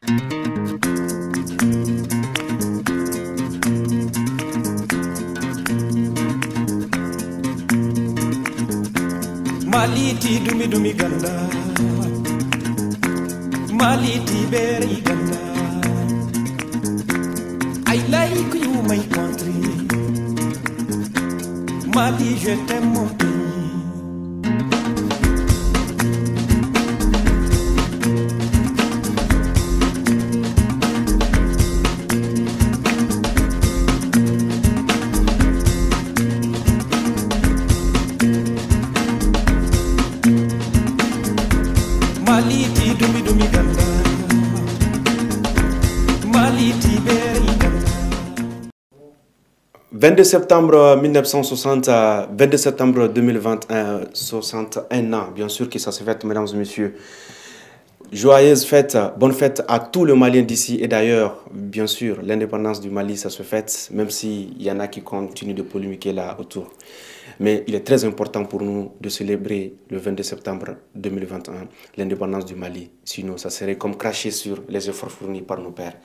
Maliti dumi dumi ganda, Maliti beri ganda. I like you my country, Mali je t'aime mon pays. Maliti dumi dumi ganda, Maliti beri ganda. 22 septembre 1960, 22 septembre 2021, 61 ans, bien sûr que ça se fête, mesdames et messieurs. Joyeuse fête, bonne fête à tous les Maliens d'ici et d'ailleurs, bien sûr, l'indépendance du Mali, ça se fête, même s'il y en a qui continuent de polémiquer là autour. Mais il est très important pour nous de célébrer le 22 septembre 2021 l'indépendance du Mali. Sinon, ça serait comme cracher sur les efforts fournis par nos pères.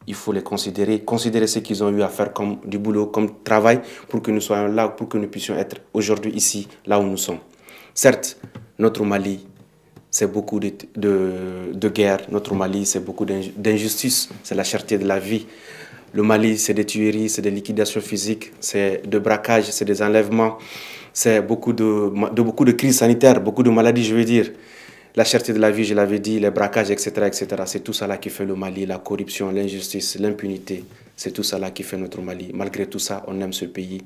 Il faut les considérer ce qu'ils ont eu à faire comme du boulot, comme travail, pour que nous soyons là, pour que nous puissions être aujourd'hui ici, là où nous sommes. Certes, notre Mali, c'est beaucoup de guerre. Notre Mali, c'est beaucoup d'injustice. C'est la cherté de la vie. Le Mali, c'est des tueries, c'est des liquidations physiques, c'est de braquages, c'est des enlèvements, c'est beaucoup de crises sanitaires, beaucoup de maladies, je veux dire. La cherté de la vie, je l'avais dit, les braquages, etc., etc. C'est tout ça là qui fait le Mali, la corruption, l'injustice, l'impunité. C'est tout ça là qui fait notre Mali. Malgré tout ça, on aime ce pays.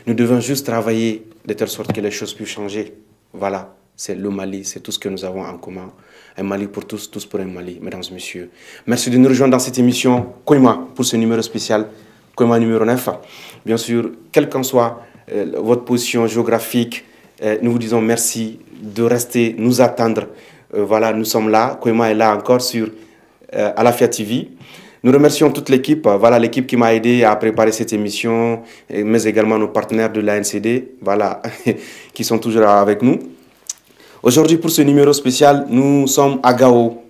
Nous devons juste travailler de telle sorte que les choses puissent changer. Voilà, c'est le Mali, c'est tout ce que nous avons en commun. Un Mali pour tous, tous pour un Mali, mesdames et messieurs. Merci de nous rejoindre dans cette émission Koima pour ce numéro spécial, Koima numéro 9. Bien sûr, quelle qu'en soit votre position géographique, nous vous disons merci de rester, nous attendre. Voilà, nous sommes là. Koima est là encore sur Alafia TV. Nous remercions toute l'équipe. Voilà, l'équipe qui m'a aidé à préparer cette émission, mais également nos partenaires de l'ANCD, voilà, qui sont toujours avec nous. Aujourd'hui, pour ce numéro spécial, nous sommes à Gao.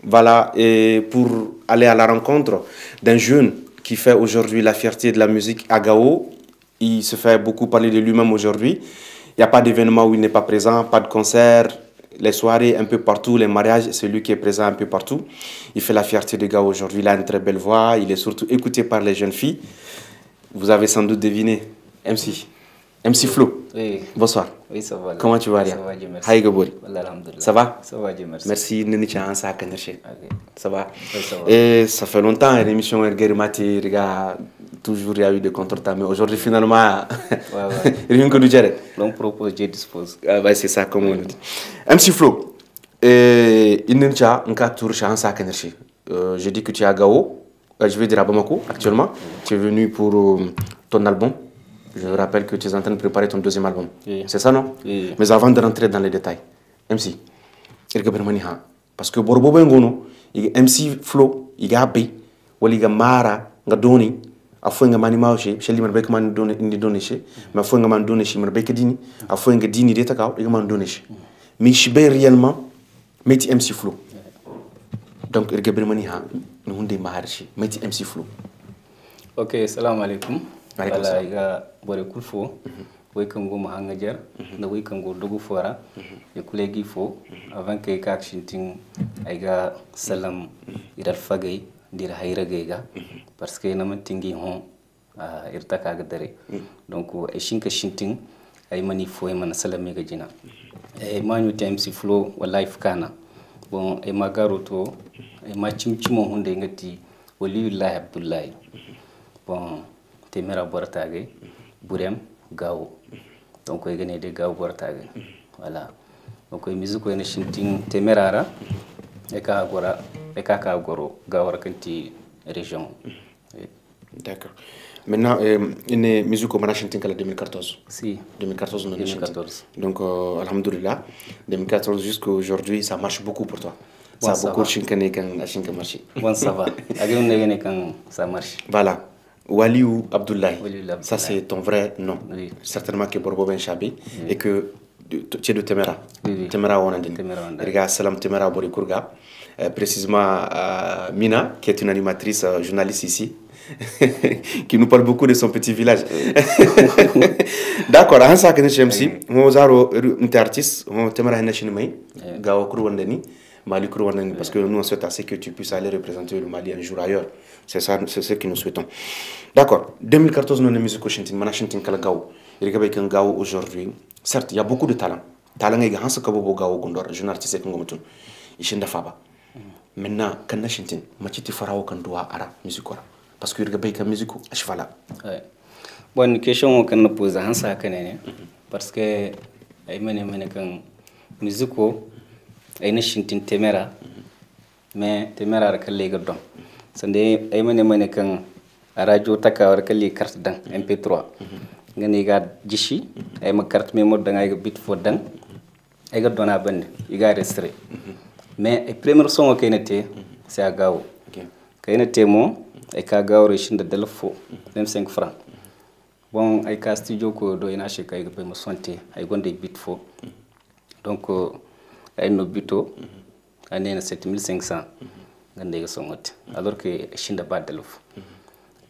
Voilà, et pour aller à la rencontre d'un jeune qui fait aujourd'hui la fierté de la musique à Gao. Il se fait beaucoup parler de lui-même aujourd'hui. Il n'y a pas d'événement où il n'est pas présent, pas de concert, les soirées un peu partout, les mariages, c'est lui qui est présent un peu partout. Il fait la fierté de Gao aujourd'hui. Il a une très belle voix, il est surtout écouté par les jeunes filles. Vous avez sans doute deviné, MC Flo. Oui. Bonsoir. Oui, ça va. Comment tu vas, Ria? Ça va, Dieu merci. Haï Gabori. Ça va? Ça va, Dieu merci. Merci, Nenicha Ansa Kanerche. Okay. Ça va? Oui, ça va. Et ça fait longtemps, l'émission Ergerimati, regarde, toujours il y a eu des contre-temps, mais aujourd'hui, finalement, rien que nous gère. L'on propose, je dispose. Ah, bah, c'est ça, comme on dit. MC Flo, Nenicha Ansa Kanerche. Je dis que tu es à Gao, je vais dire à Bamako actuellement. Tu es venu pour ton album. Je rappelle que tu es en train de préparer ton deuxième album. Oui. C'est ça, non? Oui. Mais avant de rentrer dans les détails, MC, parce que Borbo Bengono, MC Flo, il y a B, ou il y a Mara, Gadoni, a fait un manimal chez Liman Beckman Indonésie, mais a fait un man donné chez Merbekedini, a fait un dini d'état, il m'a donné. Mais je suis réellement, mais MC Flo. Donc, il y a Bermaniha, nous avons des marchés, mais MC Flo. Ok, salam alaikum. Voilà, il y a Boré Koulfo, Wikango Mahangajer, the Wikango Dogu Fora, the collègue Fo, avant que Kakshinting, il y a Salam, Iral Fagay, Dir Hairagega, parce que Namatingi Hon, Irtakagadere. Donc, Eshinka Shinting, I manifo man Salamegajina. A manu MC Flo, or Life Kana. Bon, a Magaroto, a Machimchimo Hundengati, Waliullah Abdullah. Bon. Temera Bortage, Burem, Gao. Donc, il y a des Gao Bortage. Voilà. Donc, il y a des musiques qui sont Temerara, et Kakagoro, Gaorakanti région. D'accord. Maintenant, il y a des musiques qui sont chantées en 2014. Si. 2014, on a 2014. Donc, alhamdoulilah, 2014 jusqu'à aujourd'hui, ça marche beaucoup pour toi. Ça a beaucoup marché. Bon, ça va. Ça marche. Voilà. Waliou Abdoulaye, ça c'est ton vrai nom. Oui. Certainement que Borbo Ben Chabi et que tu es de Temera. Oui. Temera Wanandin. Regarde, Salam Temera Borikurga. précisément Mina, qui est une animatrice, journaliste ici, qui nous parle beaucoup de son petit village. D'accord, à ça que nous sommes ici, nous avons un artiste, on t'aimerait un chinois, Gao Krouandani, Mali Krouandani, parce que nous on souhaite assez que tu puisses aller représenter le Mali un jour ailleurs. C'est ça, c'est ce que nous souhaitons. D'accord, 2014 nous avons musique au Chantin, mana Chantin kala Gao. Il y a quelqu'un Gao aujourd'hui. Certes, il y a beaucoup de talent. Talent est grand, c'est comme Gao Gondor, jeune artiste qui est Ishinda Faba. Maintenant, quand on chante, ma petite farao quand doit ara musique parce que il y a musique à cheval. Bonne question qu'on nous pose à ça parce que ay mene kan musique ay na chantin temera mais temera ra kalle ga don sande ay mene kan radio takawar kalle carte dan mp3 ngani ga jishi ay ma carte mémoire da ngay ga bit fo dan ay ga dona bande iga restre mais le premier son que n'était c'est à Gao. Quand n'était mon et qu'à Gao réussit de delfo 25 francs. Bon avec un studio que doit y acheter quand il peut me soigner avec un des bits faux. Donc avec nos buto année 7500 gandé son alors que chinda pas delfo.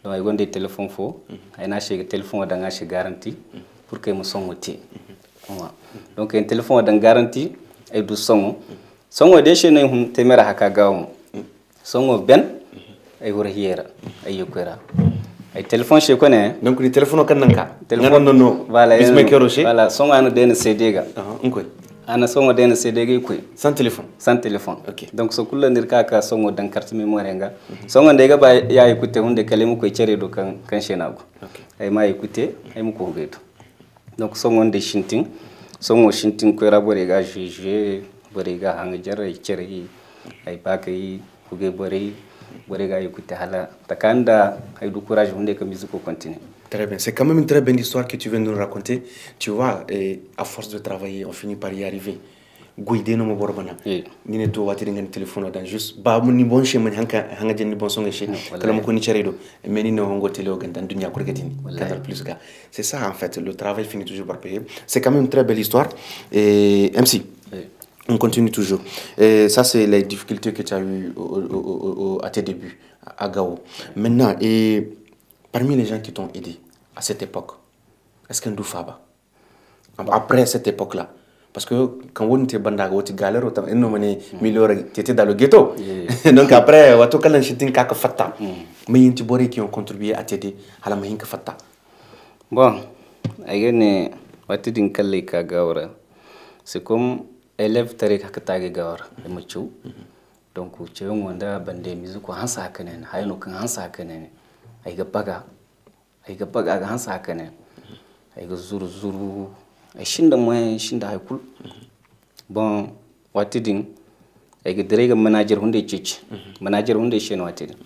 Donc avec un des téléphones faux avec acheter téléphone dans acheter garantie pour que me soigner. Donc un téléphone dans garantie et du son songo de chez nous temera haka gawo songo ben ay wora hiera ay yokwera ay téléphone chez connaît donc le téléphone kan nanka téléphone non voilà bismaker rocher voilà songo ana den CD ga ngoy ana songo den CD ga koy sans téléphone okay. Donc so kullu ndir ka songo dan carte mémoire nga songo ndega ba ya écouter hunde kalemu koy cere do kan shenago ay ma écouter ay mu ko geto donc songo de shinting koy rabore ga juger boriga hanga jarra cere ay bakay kuge boriga yukute hala takanda ay du courage hunde ka musique continue. Très bien, c'est quand même une très belle histoire que tu viens de nous raconter. Tu vois, à force de travailler, on finit par y arriver. Guide no mo borbana ni ne to watiri ngani téléphone dan juste ba mun ni bon chemin hanga jenni bon songe che kala mo ko ni ceredo mais ni no hongo télé o gandan dunya ko regatini Canal Plus ga c'est ça en fait, le travail finit toujours par payer. C'est quand même une très belle histoire. Et MC on continue toujours. Et ça, c'est les difficultés que tu as eues à tes débuts, à Gao. Maintenant, et parmi les gens qui t'ont aidé à cette époque, est-ce qu'il y a un Doufaba après cette époque-là? Parce que quand on était bandaga, on était galère, tu étais dans le ghetto. Donc après, on a fait un kaka fata. Mais il y a des qui ont contribué à t'aider à la mahinka fata. Bon, c'est comme élève tare ka tage gawar da mucu donc cewon wanda bande musique hansa haka ne hayno kan hansa haka ne ay ga baga ga hansa haka ne ay ga zuru ay shinda moy shinda hay kul bon watidin ay ga dere ga manager hunde cici manager hunde sheno watidin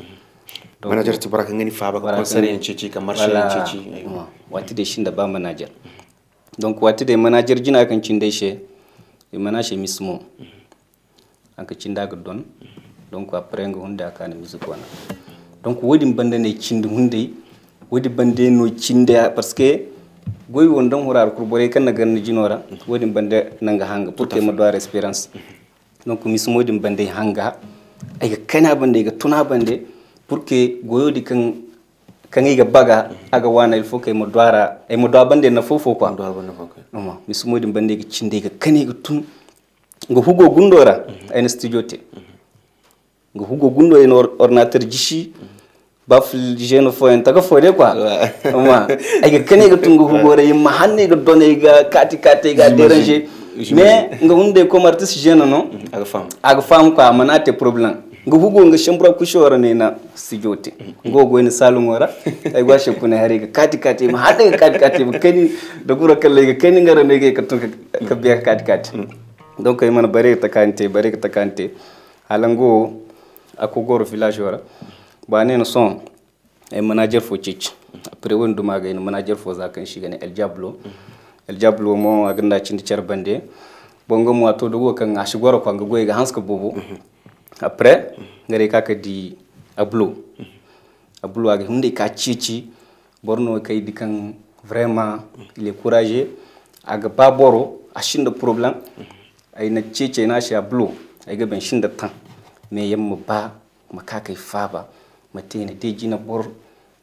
donc manager ti baraka ngani faba ko conseiller en cici ka marché en cici watide shinda ba manager donc watide manager jina kan cinde she imana chez mismo anka cinda ga don donc après nga hunde akana musique wana donc wodi bande ne cinde hunde wodi bande no cinde parce que goy won don horar kur bore kan na gan jinora wodi bande nanga hanga pour que ma doire espérance donc mismo wodi bande hanga ay kana bande ga tuna bande pour que goyodi kan ga baga aga wana il faut que mo doara e mo do bande na fofo quoi non mi sumo dim bande ga cinde ga kani ga tun nga hugo gundora ay studio te nga hugo gundo en ordinateur jishi baf jeune fo en taga fo de quoi ma ay ga kani ga tun nga hugo re ma hanne ga donné ga kati ga déranger mais nga hunde comme artiste jeune non aga fam quoi manate problème nga hugo nga chambra ku shora ne na studio te ngogo en salon wara ay gwashe kuna hari ga kati ma hada ga kati ba kani da gura kalle ga kani ngara ne ga ka biya kati donc ay man bare ta kante halango akogoro village wara ba ne no son ay manager fo cic après wondu maga en manager fo zakan shi gane El Diablo mo aganda cindi cerbande bongo mo to dogo kan ashi goro ko nga goy ga hanska bobo après ngare kaka di ablo aga hunde ka cici borno kay di kan vraiment il est courageux aga baboro ashinda problème ay na cici na shi ablo ay ga ben shinda tan me yam ba makaka faba matene de jina bor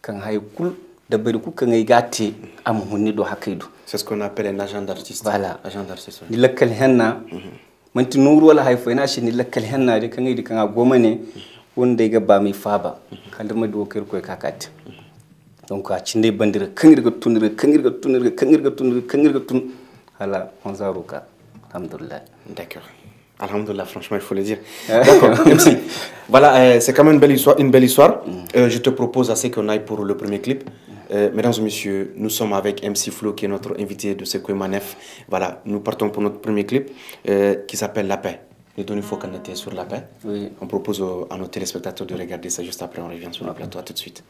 kan hay kul da bari ku kan ay gatti am hunni do hakaydu. C'est ce qu'on appelle un agent d'artiste. Voilà, agent d'artiste. ni lakkal henna manti nuru wala hay fayna shi ni lakkal henna de kan ay di kan agomane wonde ga ba mi faba kan ma do ker koy kakati. Donc a cinde bandira kangirga tunirga tun hala honzaruka alhamdulillah. D'accord. Alhamdulillah, franchement, il faut le dire. D'accord, merci. Voilà, c'est quand même une belle histoire. Je te propose assez qu'on aille pour le premier clip. Mesdames et messieurs, nous sommes avec MC Flo, qui est notre invité de Sekoe Manef. Voilà, nous partons pour notre premier clip qui s'appelle La Paix. Les données faut qu'on était sur La Paix. Oui. On propose à nos téléspectateurs de regarder ça juste après. On revient sur le plateau. À tout de suite.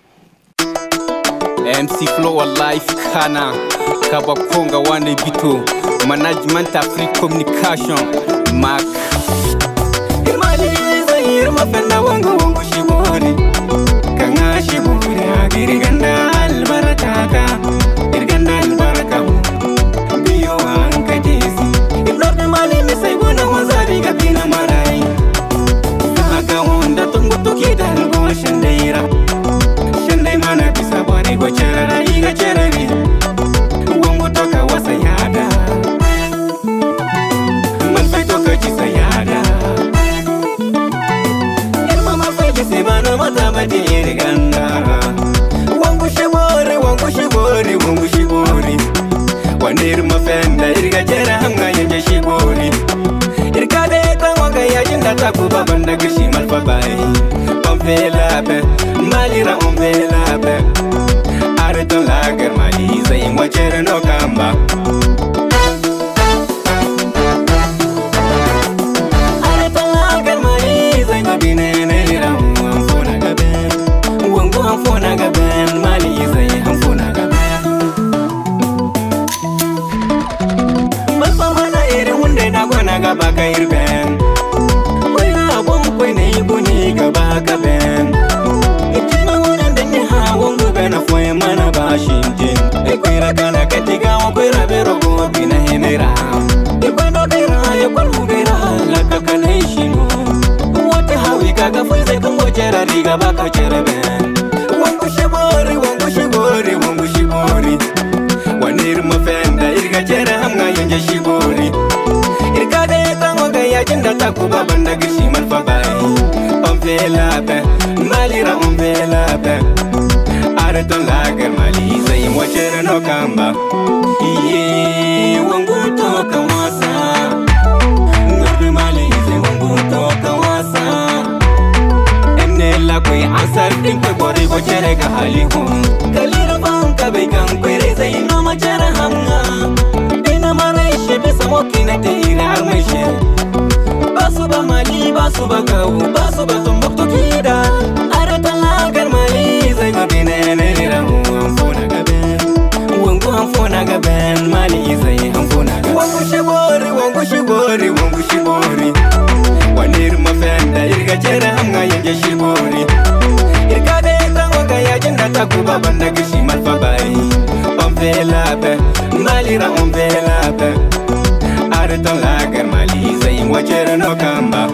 MC Flo wallahi kana kaba konga wane bito management Afrique communication Mac Imali zahir mafanda wangu shibori kanga shibori agiri ganda albarakaka irganda albaraka biyo ankadisi ilorde mali misai guna wazari gabina marai aga wonda tungu tukida ngo shandeira shandai mana bisa bari go cherara iga cherari wangu toka wasayada man fai toka jisayada irma ma fai jisibana mata mati irganda wangu shibori wanir ma fenda irga jera hanga yanje shibori irka de tanwaga yajinda takuba banda gishi malfa bai pamfela be malira umbela be areton lager mali zai mwachere no kamba areton lager mali zai mabine nera amfona gaben wangu amfona gaben mali zai amfona gaben malfa mana iri hunde na gona gaba ka irben wina abun kwai na iguni gaba gaben na fue mana bashinjin e kwira kana katika wa kwira berogo bina henera e kwendo dira e kwalu dira la kakanishino wote hawi kaga fue sai kango chera riga baka cherebe wangu shibori wanir mafenda irga chera hamga yanje shibori irga de tango ga yajinda takuba banda gishi malfa bai pamfela be malira umbela be areton lager mali zai mwachere no kamba iye wangu toka wasa ngordu mali zai wangu toka wasa emne la kwe asar din kwe bori go chere ga halihu kalira banka bai kan kwe zai no machere hamna ina mare shebe samokina te ira armeshe basuba mali basuba gawu basuba tombokto kida areton lager mali zai mabine amfona gaben mali zai amfona gaben wangu shibori wanir mafenda irga jera hamga yanje shibori irga de tango ga yajinda takuba banda gishi malfa bai pamfela be malira umbela be areton lager mali zai wajera no kamba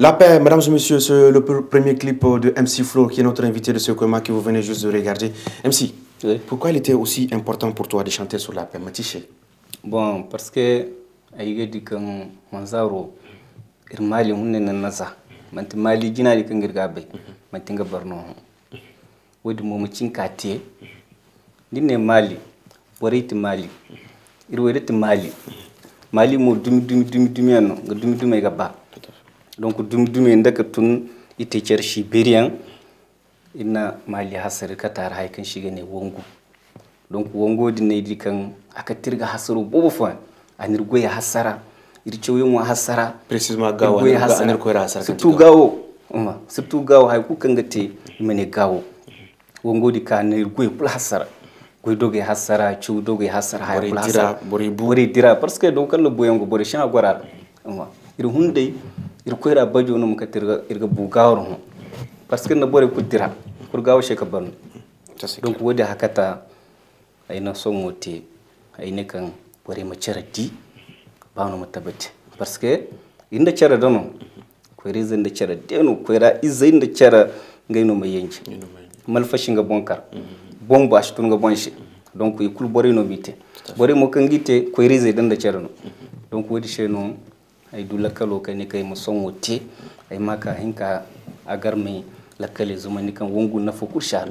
La Paix, mesdames et messieurs, c'est le premier clip de MC Flo, qui est notre invité de Sekoe Manef, que vous venez juste de regarder. MC, oui. Pourquoi il était aussi important pour toi de chanter sur La Paix, Matiché? Bon, parce que aïe dit que Manzaro, il mali hunne nasa, manti mali jina di kangir gabe, manti nga barno. Wadi mo machin kati, dinne mali, wariti mali, irwedeti mali mo dumi ano, nga dumi gaba. Donc dum ndaka tun ite chershi berian ina mali hasar katar hay kan shigane wongu donc wongo dinne di kan aka tirga hasaru bobo fa anir goya hasara ircho yimo hasara précisément gawo anir ko hasara surtout gawo hay ku kan gate mene gawo wongo di kan nir goy pul hasara koy doge hasara chu doge hasara hay Bori dira, bori bu. bori dira parce que donc le boyango bori sha gorar ama ir hunde ir koyra bajo no ka tirga irga bu gawro ho parce que na bori ku dira kur gawo she ka ban Ça, c'est donc clair. wodi hakata ay na so ngote ay ne kan bori ma charati bawno matabati parce que inda cara dono koyre zende cara deno koyra izinde cara ngayno mayenji mal fashinga bonkar bombo ashtun nga bonshi donc y kul bori no bite bori mo kangite ko rize dan da cerno donc wodi sheno ay du lakalo kay ne kay mo songote ay maka hinka agar me lakale zumani kan wongu na fokur shar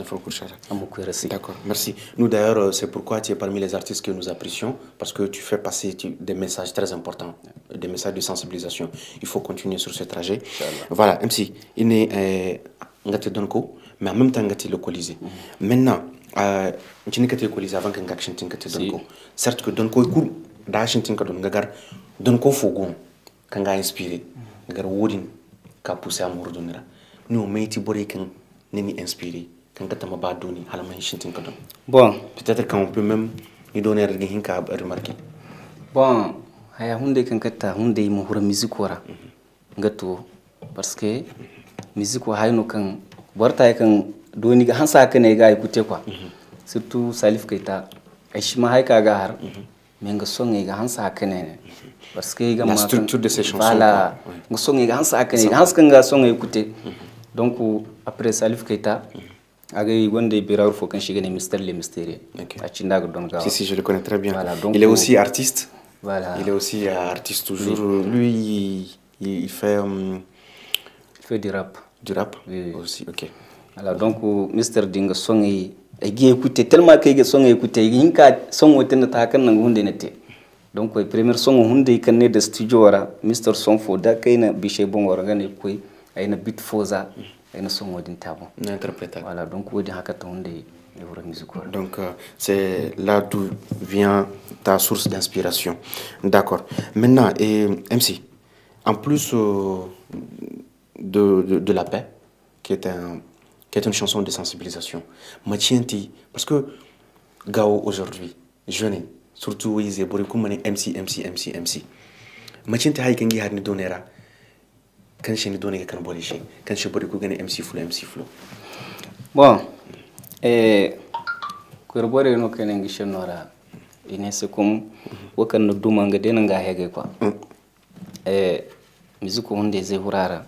amu ko rasi. D'accord, merci. Nous d'ailleurs, c'est pourquoi tu es parmi les artistes que nous apprécions, parce que tu fais passer des messages très importants, des messages de sensibilisation. Il faut continuer sur ce trajet. Voilà, MC, il est ngati donko, mais en même temps ngati localisé. Maintenant, tu n'es que localisé avant que ngak shintin ngati donko. Certes que donko est cool, da shintin ka don ngagar donko fogon kanga inspiré, ngagar wodin ka poussé à mordonira. Nous meiti bore kan neni inspiré. Bon, peut-être qu'on peut même lui donner un remarquer. Bon, haya hunde kan kata hunde mu hura musique wara ngato parce que musique wa hayno kan borta kan doni ga hansa kan ne ga écouter quoi. Surtout Salif Keita ay shima hay ka ga har mais nga songe ga hansa kan ne parce que ga la structure de ces chansons. Voilà, nga songe ga hansa kan ne hansa kan ga songe écouter. Donc après Salif Keita agay wonde birawr fo kan shigane mystère les mystérieux. Si je le connais très bien. Voilà, donc, il est aussi artiste. Voilà. Il est aussi artiste toujours. Oui. Lui il fait du rap. Du rap oui. Aussi, OK. Alors donc Mr Dinga song yi ay gi écouter tellement que song écouter hinka song woten ta kan nan hunde nete. Donc ay premier song hunde kan ne de studio wara Mr Song fo da kayna biche bon wara ngane koy ay na beat foza ay na song wodin tabo. Interprétable. Voilà, donc wodi hakata hunde. Donc, c'est là d'où vient ta source d'inspiration. D'accord. Maintenant, MC, en plus de la paix, qui est une chanson de sensibilisation, parce que Gao aujourd'hui, jeune, surtout ils ont beaucoup de MC. Matienti haykangi harni donera, quand je ne donne qu'un bon échec, quand je peux recourir MC Flow. Bon. Kurbore no kenen gishen nora ine se kum wakan no duma nga dena nga hege quoi musique hunde ze hurara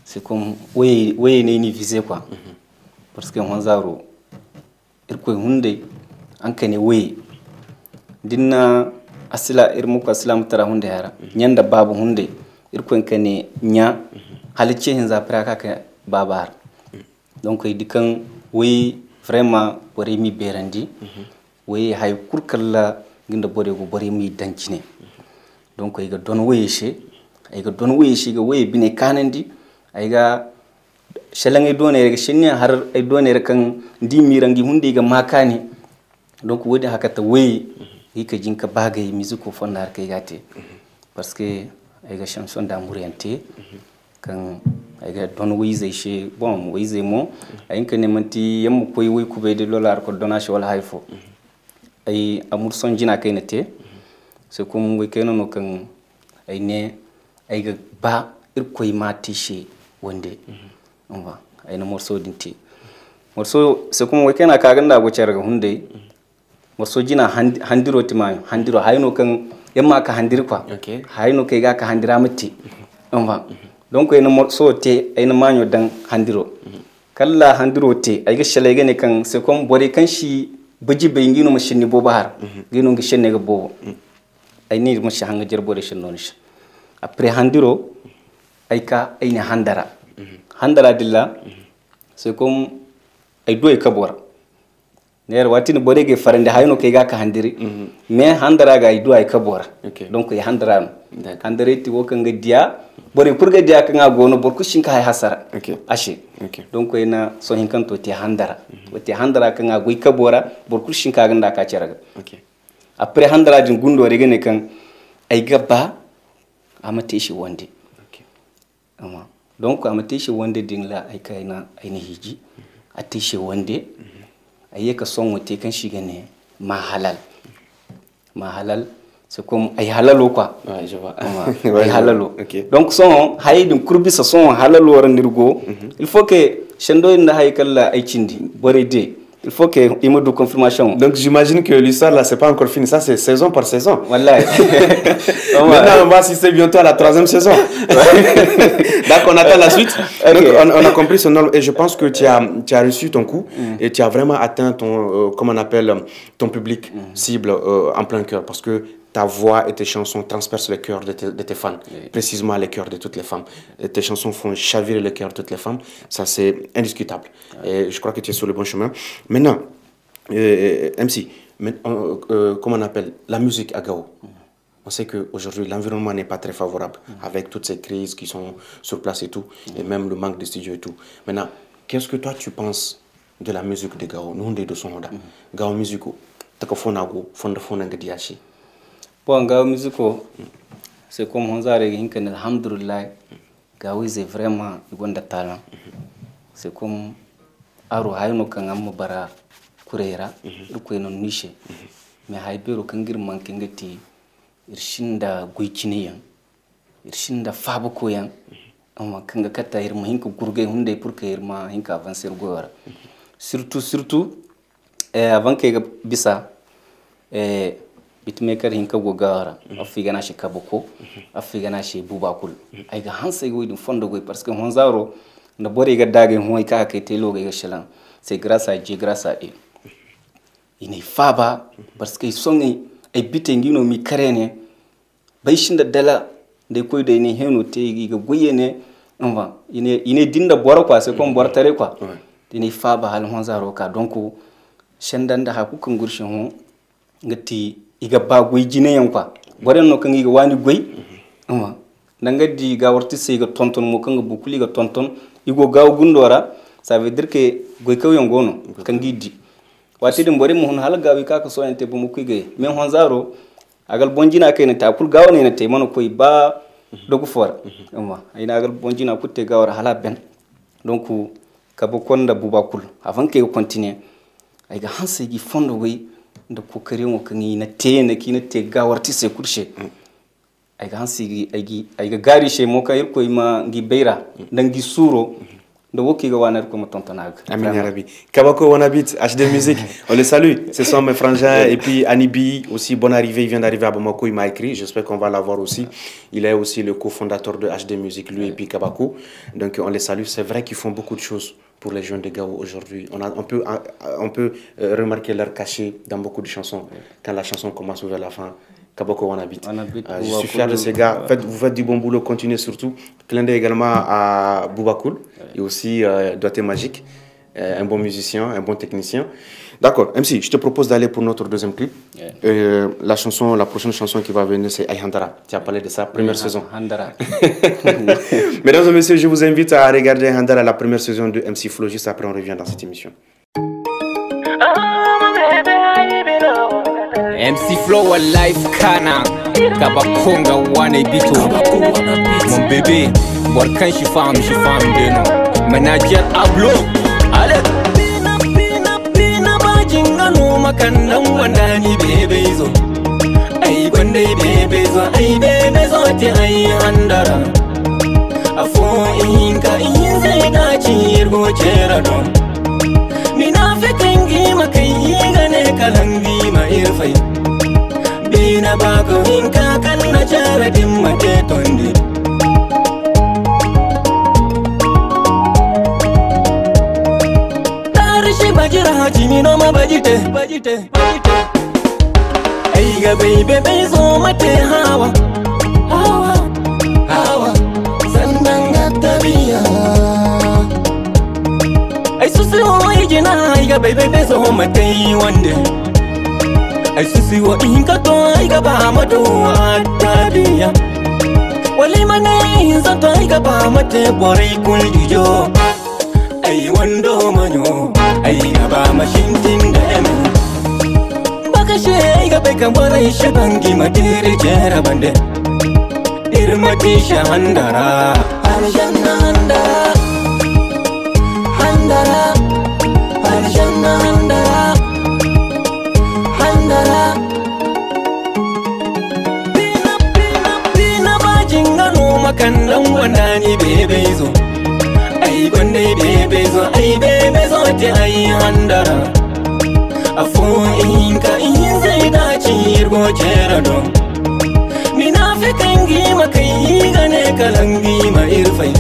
c'est comme way ne ni visé quoi parce que honzaro irko hunde an kane way dinna asila irmu ko asila mutara hunde hara nyanda babu hunde irko kane nya halice hin za praka ka babar donc dikan way vraiment bore mi berandi way hay kurkalla ginda bore go bore mi dancine donc ay ga don wayeshe ga way bine kanandi ay ga shalange donere ga shinne har ay donere kan ndi mirangi hundi ga makani donc wodi hakata way hika jinka bagay musique fondar kay gate parce que ay ga chanson d'amour yante kan ay ga don wayze she bon wayze mo ay kan manti yam koy way ku be de dollar ko donation wala hayfo ay amour son jina kay nete c'est comme way kay no kan ay ne ay ga ba ir koy mati she wonde on va ay na morceau dinti morceau c'est comme way kay na ka ganda go cerga hunde morceau jina handiro timayo handiro hayno kan yamma ka handir quoi hayno kay ga ka handira mati on va donc ina morceau te ina manyo dan handiro kala handiro te ay ga shalay gane kan c'est comme bore kan shi baji be ngino machine bo bahar ngino ngi shenne ga bo ay ni mo shanga jer bore shinno ni après handiro ay ka ay ni handara dilla c'est comme ay doy kabora ner watini bore ge farande hayno ke ga ka handiri mais handara ga ay do ay kabora donc ay handara handare ti wo kan ga dia bore purga dia kan ga gono bor kushin ka hay hasara ashe donc ina so hin kan to ti handara wote handara kan ga goy kabora bor kushin ka ganda ka ceraga après handara din gundo rege ne kan ay gaba amate shi wonde ama donc amate shi wonde din la ay kayna ay ni hiji ate shi wonde aye ka son wote kan shiga ne ma halal c'est comme ay halalo quoi. Ouais, je vois. Ay halalo. Okay. Donc son hayidin kurbi sa son halalo warandirgo il faut que chendo inda haykalla ay cindi bore de il faut que il me donne confirmation. Donc j'imagine que l'histoire là c'est pas encore fini, ça c'est saison par saison. Wallahi. Maintenant on va assister bientôt à la 3e saison. Donc on attend la suite. Donc on a compris ce nom et je pense que tu as reçu ton coup et tu as vraiment atteint ton comment on appelle ton public cible en plein cœur parce que ta voix et tes chansons transpercent le cœur de tes fans, précisément le cœur de toutes les femmes. Et tes chansons font chavirer le cœur de toutes les femmes, ça c'est indiscutable. Et je crois que tu es sur le bon chemin. Maintenant, MC, comment on appelle la musique à Gao? On sait qu'aujourd'hui, l'environnement n'est pas très favorable avec toutes ces crises qui sont sur place et tout, et même le manque de studios et tout. Maintenant, qu'est-ce que toi tu penses de la musique de Gao? Nous, on est de son onda. Gao musique, tu as fait bon Gao musico c'est comme on a dit alhamdulillah Gao c'est vraiment un talent c'est comme aro hayno kan amma bara kurera ko non niche mais haybero kan girman kan gati irshinda goyciniyan irshinda fabo koyan amma kan ga kata irma hinka gurge hunde pour que irma hinka avancer goora surtout avant que bisa bitmaker hinka gogara afigana shi kaboko afigana shi bubakul ay ga hansa go idin fondo go parce que honzaro na bore ga dage hoy ka kai telo ga shalan c'est grâce à Dieu grâce à eux ine faba parce que songi ay bitengino mi karene bay shinda dala de koy de ne heno te ga goyene on ine dinda boro quoi c'est comme boro tare quoi ine faba hal honzaro ka donc shendanda ha ku kangurshin ho ngati iga ba goy jine yan quoi boren no kan iga wani goy nanga di ga warti se iga tonton mo kan bukuli iga tonton igo gaw gundora ça veut dire que goy kaw yon gono kan gidi wati dum bore mo hon hal gawi ka ko so ente bu mu kuige men hon zaro agal bonjina kay ne ta kul gaw ne te mano koy ba dogu for ayna agal bonjina kutte gawara hala ben donc ka bo konda bubakul avant que continuer ay ga hanse gi fondo goy da kokarin wa kan yi na te gawarti sai kurshe ai ga hansi ai ga gari she mo kayir ko ma ngi beira dan gi suro da woki ga wanar ko matontana amin ya rabbi Kabako Wanabit HD Music on le salue ce sont mes frangins et puis Anibi aussi bonne arrivée il vient d'arriver à Bamako il m'a écrit j'espère qu'on va l'avoir aussi il est aussi le cofondateur de HD Music lui et puis Kabako donc on les salue c'est vrai qu'ils font beaucoup de choses pour les jeunes de Gao aujourd'hui. On peut remarquer leur cachet dans beaucoup de chansons. Quand la chanson commence vers la fin, Kabako Wanabit. Je suis fier de ces gars. Vous faites du bon boulot, continuez surtout. Clin d'œil également à Boubakoul et aussi Doité Magique, un bon musicien, un bon technicien. D'accord, MC, je te propose d'aller pour notre deuxième clip. La prochaine chanson qui va venir, c'est Ayhandara. Tu as parlé de ça, première saison. Handara. Mesdames et messieurs, je vous invite à regarder Ayhandara, la première saison de MC Flow. Juste après, on revient dans cette émission. MC Flow a life kana Kabakonga wane bito mon bébé Borkan shi fam deno Manager Ablo Ale Pina bajinga no makandan wandani bebe zo Ay gwande bebe zo ay bebe zo ti ay handara Afo inka inze da chirgo chera don Mina fekengi makai gane kalangi ma irfai Bina bako inka kanna chara dimmate tondi Tarishi bajira hajimi no ma bajite Aiga baby bezo mate hawa Sandanga tabia Ay susi wo ijina aiga baby bezo mate wande Ay susi wo inka to aiga ba matu tabia Wali mane zato aiga ba mate bori kuljujo Ay wando manyo aiga ba mashintin da emu Bakashe aiga beka bori shabangi matiri jera bande Irmati shahandara Aljanna handara Handara Aljanna handara dan wandani bebe zo ai gonde bebe zo ai bebe zo te ai handara afu inka in zai dace irgo jera don mina fi kangi makai gane kalangi ma irfai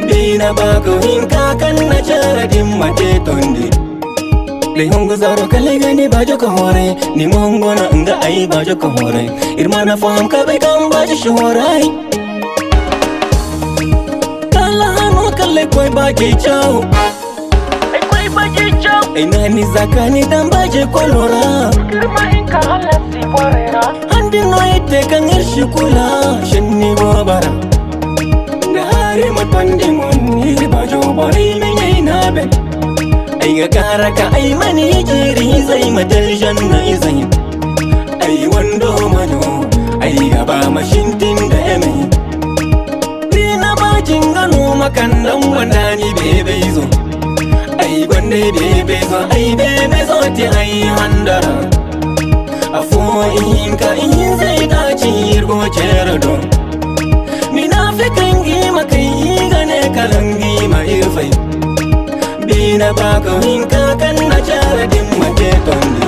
bina bako inka kan na jara dim mate tondi le hongo zaro kale gani bajo ko hore ni mongo na nga ai bajo ko hore irmana fam ka be kam bajo shorai kala hano kale koi baje chao ai koi baje chao ai nani zakani dan baje kolora kirma inka hala si borera andi no ite kan irshi kula shinni bobara ngare matpandi monni bajo bori me na be ai ga kara ka ai mani jiri zai madal janna izai ai wando mano ai ga ba mashintin da eme dina ba jingano makandan wandani bebe zo ai gonde bebe zo ai bebe zo ti ai handara afu inka in zai dace irgo jera don mina fi kangi makai gane kalangi ma irfai bina bako inka kan na jara dim mate tondi.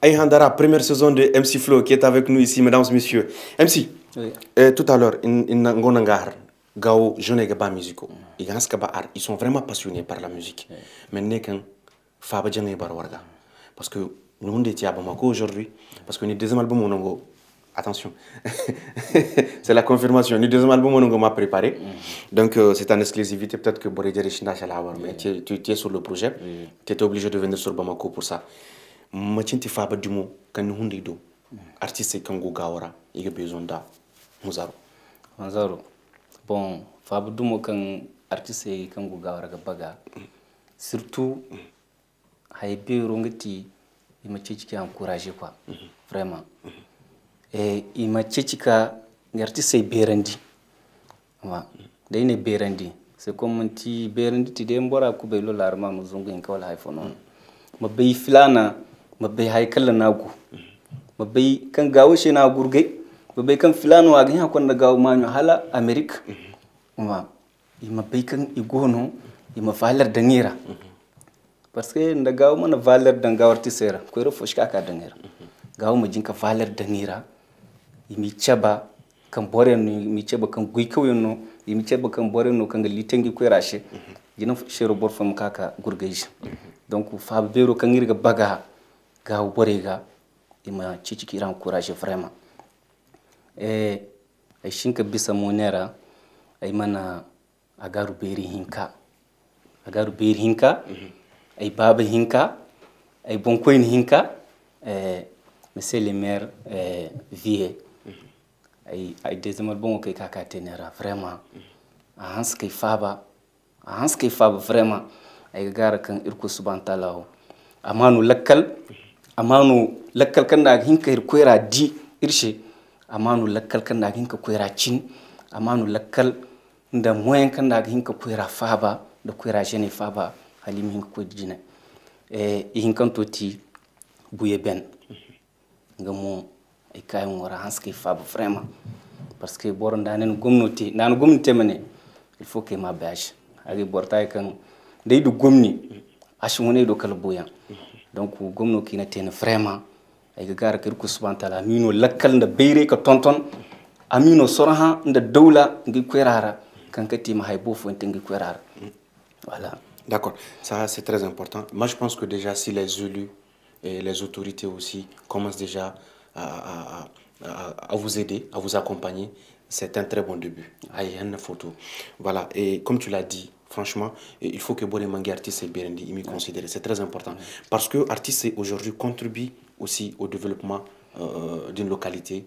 Aïe Handara, première saison de MC Flow qui est avec nous ici, mesdames et messieurs. MC, oui. Tout à l'heure, Gao, jeune gaba musicaux, ils sont vraiment passionnés par la musique. Mais n'est qu'un Faba Djangé Barwarga. Parce que nous on est à Bamako aujourd'hui, parce que nous deuxième album on a attention, c'est la confirmation. Le deuxième album on m'a préparé, donc c'est en exclusivité. Peut-être que Borédia Richinda Chalawar, mais tu es sur le projet, tu étais obligé de venir sur Bamako pour ça. Machinti Faba Dumo, quand nous on artiste Kango Gawara, il y a besoin d'un Muzaro. Muzaro. Bon, Faba Dumo quand artiste Kango Gawara Gabaga, surtout, Haïbi Rongeti, il m'a tchichi encouragé quoi, vraiment. Et il m'a tchichi artiste Berandi. D'ailleurs, Berandi. C'est comme un petit Berandi, tu démbora Koubelo l'arma, nous avons un col iPhone. Ma bay filana, ma bay haikala nagu. Ma bay kan gawo shi na gurgai. Ma bay kan filano a ganyan kwanda gawo manyo hala Amerika. Ma bay kan igono, ima valer dangira. Parce que nda gawo mana valer dangawar tisera. Kwero foshka ka dangira. Gawo ma jinka valer dangira. Imi chaba kan bore no, imi chaba kan guikawo no, imi chaba kan bore no kan litengi kwerashi. Jina shero bor fam kaka gurgai. Donc Faba Bero kan irga baga ga borega ima cici ki ran courage vraiment ay shinka bisa monera ay mana agaru beri hinka ay baba hinka ay bonkoin hinka monsieur le maire vie ay dezemal bon kay kaka tenera vraiment a hans kay Faba vraiment ay gara kan irko subhanahu amanu lakkal kan da hinka irkoira di irshe amanu lakkal kan da hinka koira cin amanu lakkal da moyen kan da hinka koira Faba da koira jene Faba halim hinka ko dina hinkan toti buye ben ngamo ay kay ngora hanske Faba vraiment parce que boron danen gomnoti nan gomnati mane il faut que ma bâche agi bortay kan day du gomni ashungone do kala boyan donc gomno kina ten vraiment ay gara kir ko subhanahu amino lakkal nda beyre ka tonton amino soraha nda dawla ngi kwerara kan kati ma hay bofo ngi kwerara voilà. D'accord, ça c'est très important. Moi je pense que déjà si les élus et les autorités aussi commencent déjà à vous aider, à vous accompagner, c'est un très bon début. Aïe, une photo. Voilà, et comme tu l'as dit, franchement, il faut que Boré Mangi artiste et Berendi y considèrent. C'est très important. Parce que artiste aujourd'hui contribue aussi au développement d'une localité,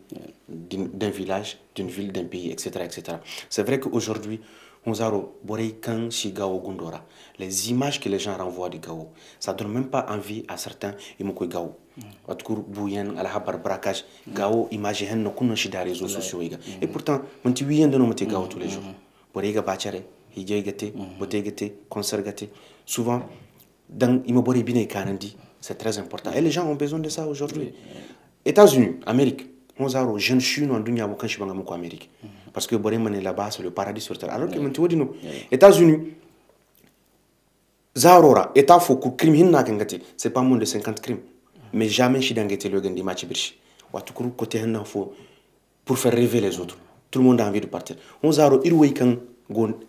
d'un village, d'une ville, d'un pays, etc. etc. C'est vrai qu'aujourd'hui, les images que les gens renvoient de Gao, ça ne donne même pas envie à certains. Gao, Gao, imagine no kuno shida réseaux sociaux. Et pourtant, on dit oui, de nous mettre Gao tous les jours. Borega bachare, hijegate, botegate, consergate. Souvent, dans Imobori Bine Kanandi, c'est très important. Et les gens ont besoin de ça aujourd'hui. États-Unis, Amérique, on a un jeune chou dans le dunya quand je suis en Amérique. Parce que Boré là-bas, c'est le paradis sur terre. Alors que maintenant, tu dis États-Unis, Zarora, État faut que crime c'est pas moins de 50 crimes. Mais jamais je suis dans le gain de match birchi. Ou à tout côté, il faut pour faire rêver les autres. Tout le monde a envie de partir. On a un week-end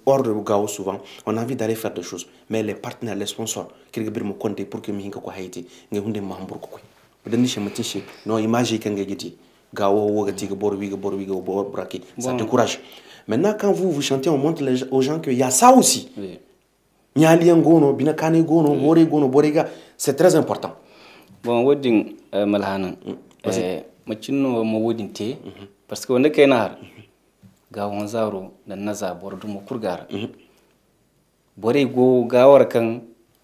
hors de Gao souvent, on a envie d'aller faire des choses. Mais les partenaires, les sponsors, qui me comptent pour que je sois Haïti, je suis membre. Non, imagine quand je Gao, ça décourage. Maintenant, quand vous chantez, on montre aux gens qu'il y a ça aussi. C'est très important. Bon, wedding malhana. Machino mo wedding te parce que on est kenar. Gawon zaro da naza bordu mo kurgara. Bore go gawar kan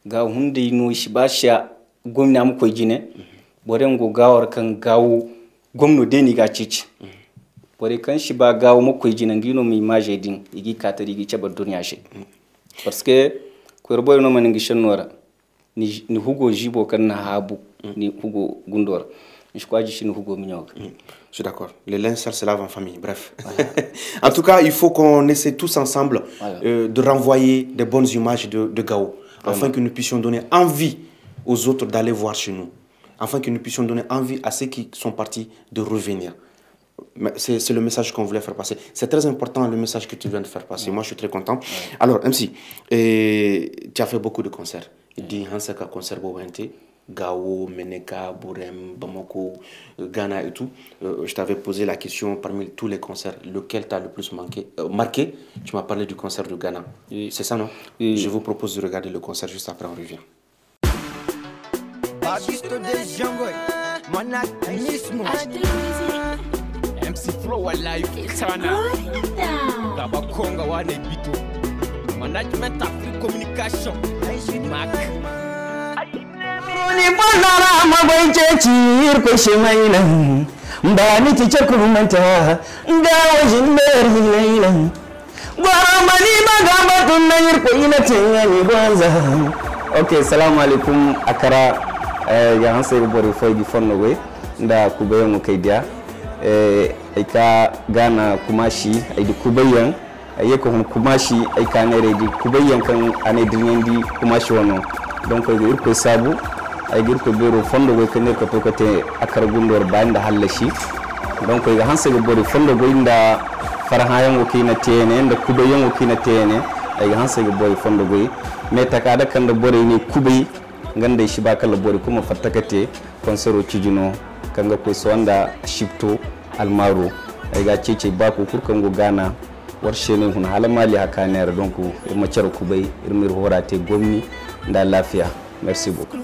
ga hunde no shibasha gomna mu koy jine. Bore go gawar kan gawo gomno deni ga cici. Bore kan shiba gawo mu koy jine ngino mi image din igi katari gi chaba duniya she. Parce que ko roboy no man ngi shenora ni hugo jibo kan na habu ni hugo gundor. Je suis d'accord. Les linge sales se lavent en famille. Bref. Voilà. En tout cas, il faut qu'on essaie tous ensemble de renvoyer des bonnes images de Gao, afin que nous puissions donner envie aux autres d'aller voir chez nous, afin que nous puissions donner envie à ceux qui sont partis de revenir. C'est le message qu'on voulait faire passer. C'est très important le message que tu viens de faire passer. Moi, je suis très content. Alors, MC, tu as fait beaucoup de concerts. Il dit Hansaka concert Bouente. Gao, Meneka, Bourem, Bamako, Ghana et tout. Je t'avais posé la question parmi tous les concerts, lequel t'a le plus marqué. Tu m'as parlé du concert de Ghana. C'est ça, non? Je vous propose de regarder le concert juste après, on revient. MC Flow alive sana Kabakonga wane bito Management Afrique Communication Mac Ni bonara mabanje tir ko shemaina mbani ti chakurumanta ngawo jinmer hilaina gwara mani magamba tunayir ko ina tiyani bonza. Okay, salam alaikum akara ya hanse bori foydi fonno we nda kubayen kaydia aika Ghana Kumashi aydi kubayen ayeko hon Kumashi ayka nere di kubayen kan ane dirnyandi Kumashi wono donc ko sabu ay girko bero fondo go kene ko tokote akar gundor banda halashi donc ga hanse go bori fondo go inda farahayango kina tene nda kubayango kina tene ay ga hanse go bori fondo go meta kada kanda bori ni kubay ngande shi bakala bori kuma fattakate konsero cijuno kanga ko sonda shipto almaro ay ga cece bako kurkan go Ghana warshene hun halamali hakaner donc ma ciaro kubay irmir horate gomni nda lafiya. Merci beaucoup.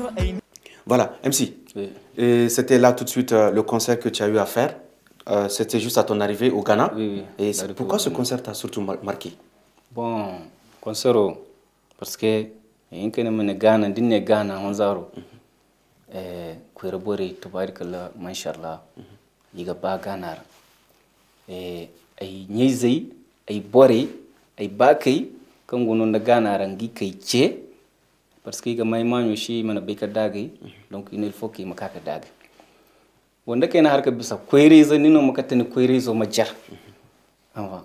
Voilà, MC. Oui. C'était là tout de suite le concert que tu as eu à faire. C'était juste à ton arrivée au Ghana. Oui. Et pourquoi ce concert t'a surtout marqué? Bon, concert, parce que il y a un Ghana, il Ghana, on zaro. Kuerbori, tubarikala, mashallah, il y a pas Ghana. Ay nyezei, ay bori, ay bakay, comme on a Ghana, rangi kaiche. Parce que mai manyo shi mana beka dagi donc il faut que makaka dagi wanda kai na harka bisa queries nino makatani queries o majar ava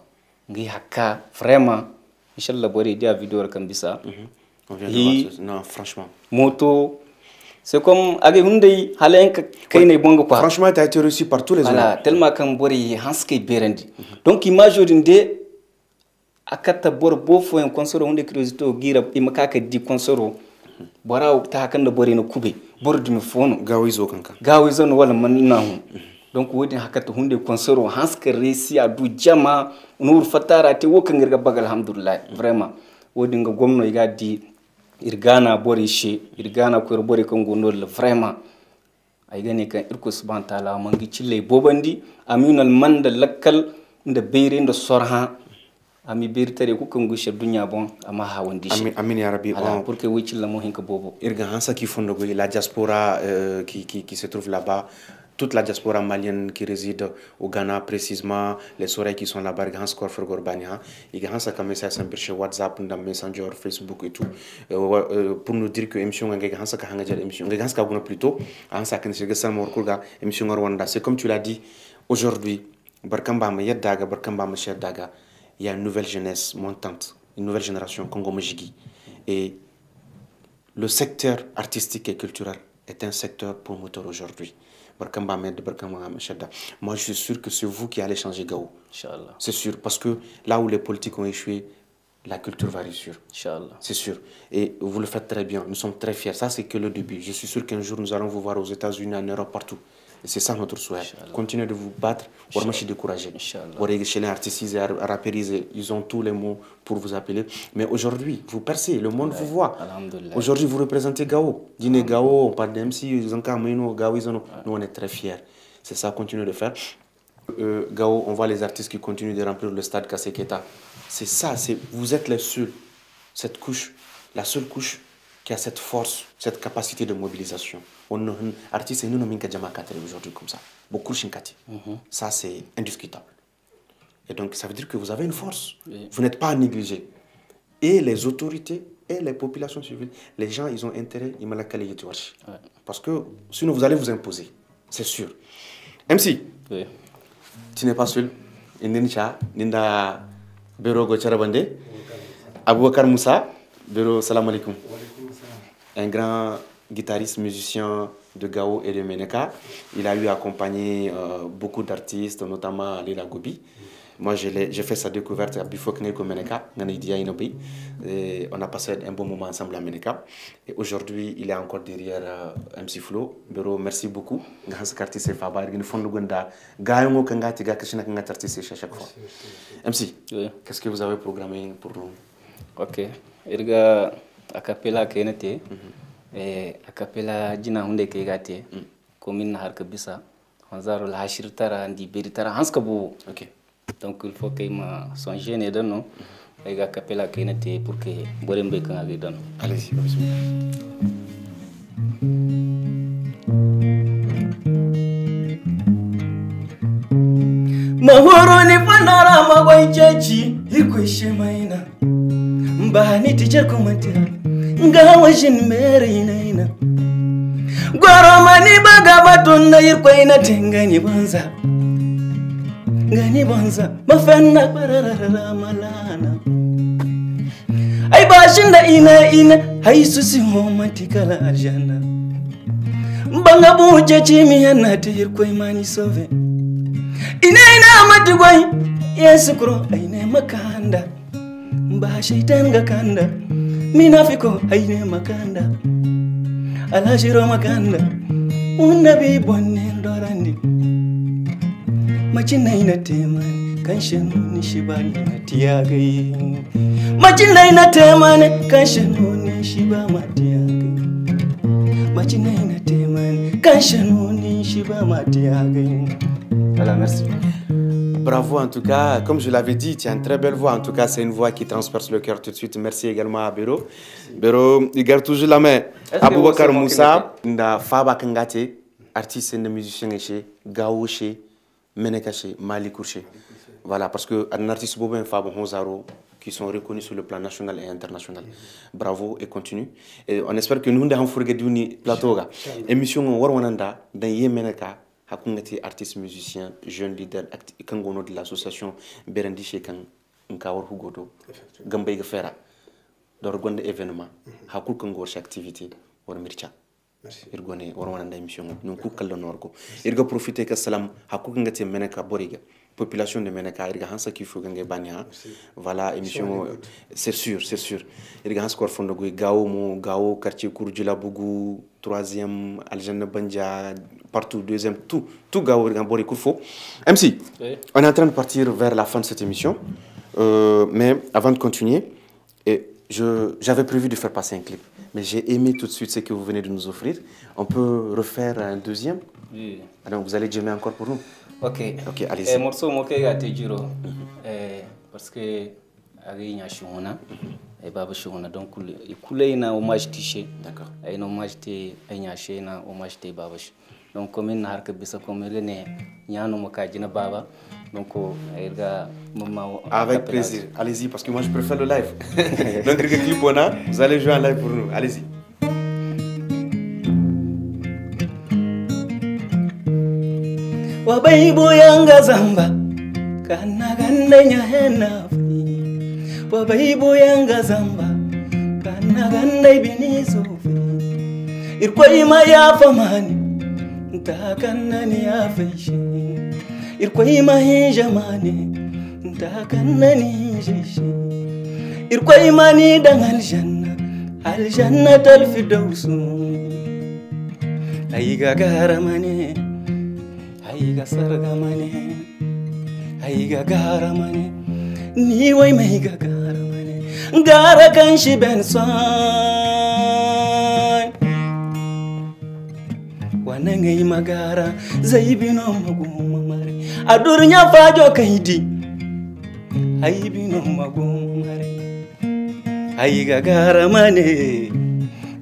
ngi hakka vraiment inshallah bori dia vidéo kan bisa on vient de voir non franchement moto c'est comme age hundai halen kai ne bongo quoi franchement tu as été reçu par tous les voilà hommes tellement kan bori hanske berendi donc image odinde akata bor bofo en consoro hunde curiosité o gira imakaka di consoro bora ta kan da bore na kube bor dumi fono gawizo kanka gawizo no wala man nahu donc wodi hakata hunde consoro hanska resi adu jama nur fatara te wokan ngirga bagal alhamdulillah vraiment wodi nga gomno iga di irgana bori shi irgana ko bori kan gondol vraiment ay gane kan irko subhanahu taala mangi cille bobandi aminal manda lakkal nda beire nda sorha ami bertare ko kongo chef dunya bon ama ha wondi amin ya rabbi pour que wicil la mo hinka bobo irga hansa ki fondo go la diaspora qui se trouve là-bas toute la diaspora malienne qui réside au Ghana, précisément, les soirées qui sont là-bas, ils ont fait Gorbania, ils ont fait un message sur WhatsApp, Messenger, Facebook et tout, pour nous dire que l'émission c'est comme tu l'as dit, aujourd'hui, il y a une nouvelle jeunesse montante, une nouvelle génération Congo Mojigi. Et le secteur artistique et culturel est un secteur promoteur aujourd'hui. Moi, je suis sûr que c'est vous qui allez changer Gao. C'est sûr, parce que là où les politiques ont échoué, la culture va réussir. C'est sûr. Et vous le faites très bien. Nous sommes très fiers. Ça, c'est que le début. Je suis sûr qu'un jour, nous allons vous voir aux États-Unis, en Europe, partout. Et c'est ça notre souhait. Continuez de vous battre. Pour ne pas décourager. Chez les artistes, ils ont tous les mots pour vous appeler. Mais aujourd'hui, vous percez. Le monde vous voit. Aujourd'hui, vous représentez Gao. Dîner Gao, on parle d'MC, nous, on est très fiers. C'est ça, continuez de faire. Gao, on voit les artistes qui continuent de remplir le stade Kaseketa. C'est ça, vous êtes les seuls. Cette couche, la seule couche qui a cette force, cette capacité de mobilisation. Artistes, nous n'avons pas aujourd'hui comme ça. Beaucoup de ça, c'est indiscutable. Et donc, ça veut dire que vous avez une force. Vous n'êtes pas à négliger. Et les autorités et les populations civiles, les gens, ils ont intérêt, ils me la calent. Parce que sinon, vous allez vous imposer. C'est sûr. MC, tu n'es pas seul. Ninja, Ninda Bero Gocharabande, Aboubakar Moussa, Bero Salam Alaikum. Un grand guitariste, musicien de Gao et de Meneka. Il a eu accompagné beaucoup d'artistes, notamment Lila Gobi. Moi, j'ai fait sa découverte à Bifokneko Meneka, et on a passé un bon moment ensemble à Meneka. Et aujourd'hui, il est encore derrière MC Flo. Bero, merci beaucoup. Grâce à artiste Fabar, il faut nous gonda. Gaïmo Kangati, Gakashina Kangati artiste à chaque fois. MC, qu'est-ce que vous avez programmé pour nous? Ok. Irga acapella kenete. Acapella Jina Hunde Kegate. Commune Harkabisa. Hanzaro la Hashirtara, Ndi Beritara, Hanskabo. Ok. Donc il faut que je sois gêné de nous et que capella kenete pour que Borembe kan agi don. Allez-y. Mahoro ni pandara magwanceji iko shemaina mbani teacher komantira ngawajin merina goromani bagabatun na irko ina tengani banza Gani banza mafenna pararara malana ay bashinda ina hay susi homatikala arjana mbanga buje chimi yana tir koy mani sove ina matigoy yesukro ayne makanda mba shaitan ga kanda minafiko ayne makanda alashiro makanda unabi bonne ndorandi Machinaina temane kanshanu shibani matiyagai Machinaina temane kanshanu shiba matiyagai Machinaina temane kanshanu shiba matiyagai. Voilà, merci. Bravo en tout cas, comme je l'avais dit, tu as une très belle voix. En tout cas, c'est une voix qui transperce le cœur tout de suite. Merci également à Bero. Bero, il garde toujours la main. Aboubakar Moussa, Faba Kangate, artiste et musicien chez Gao chez Menekaché, Mali Kouché. Voilà, parce que un artiste Bobin Fabo Honzaro qui sont reconnus sur le plan national et international. Bravo et continue. Et on espère que nous avons fait un plateau. Émission Warwananda, dans Yemeneka, Hakungati, artiste musicien, jeune leader, Kangono de l'association Berendi Shekan, Nkawar Hugodo, Gambay Gafera, d'organe événement, Hakul Kango chaque activité, Warmircha. Irgone warwananda émission nous kukal norgo irga profiter que salam hakku ngati meneka boriga population de meneka irga hansa ki fu gange banya voilà émission c'est sûr irga hans kor fondo go gao quartier Kourjila Bougou 3e Aljanna Banja partout 2e tout gao irga bori kurfo MC on est en train de partir vers la fin de cette émission mais avant de continuer j'avais prévu de faire passer un clip. Mais j'ai aimé tout de suite ce que vous venez de nous offrir. On peut refaire un deuxième? Oui. Alors, vous allez jammer encore pour nous? Ok, allez-y. Morceau moké gâté juro. Parce que avec une chouana et baba chouana donc il coulait un hommage tiché. D'accord. Un hommage té un yaché un hommage té baba. donc commune na harka bisa comme ne nyano maka jina baba donc erga maman avec plaisir. Allez-y parce que moi je préfère le live. Donc le clip on a, vous allez jouer en live pour nous. Allez-y. Wabaibu yanga zamba kana gandanya hena wabaibu yanga zamba kana gandai binizo irkwai ma ya famani nta kannani ya faishi irkwai ma jamani nta kannani jishi irkwai ma ni dan aljanna talfidausu ai gagara mane ai ga sarga mane ai gagara mane ni wai mai gagara mane gara kan shi benson wannan ai magara zai bino magumma mare a durnya fajo kaidi ai bino magumma mare ai gagara mane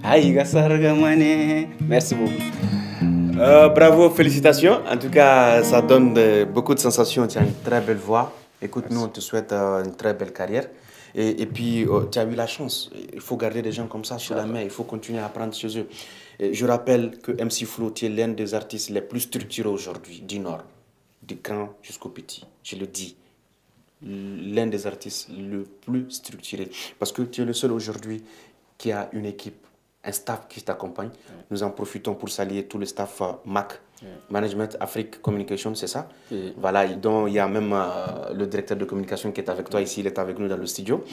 ai ga sarga mane. Merci beaucoup. Bravo, félicitations. En tout cas, ça donne beaucoup de sensations. Tu as une très belle voix. Écoute, nous, on te souhaite une très belle carrière. Et puis, tu as eu la chance. Il faut garder des gens comme ça sur la main. Il faut continuer à apprendre chez eux. Et je rappelle que MC Flow, tu es l'un des artistes les plus structurés aujourd'hui, du Nord, du grand jusqu'au petit. Je le dis. L'un des artistes le plus structuré. Parce que tu es le seul aujourd'hui qui a une équipe, un staff qui t'accompagne. Nous en profitons pour saluer tout le staff MAC, Management Afrique Communication, c'est ça? Voilà, dont il y a même le directeur de communication qui est avec toi ici, il est avec nous dans le studio.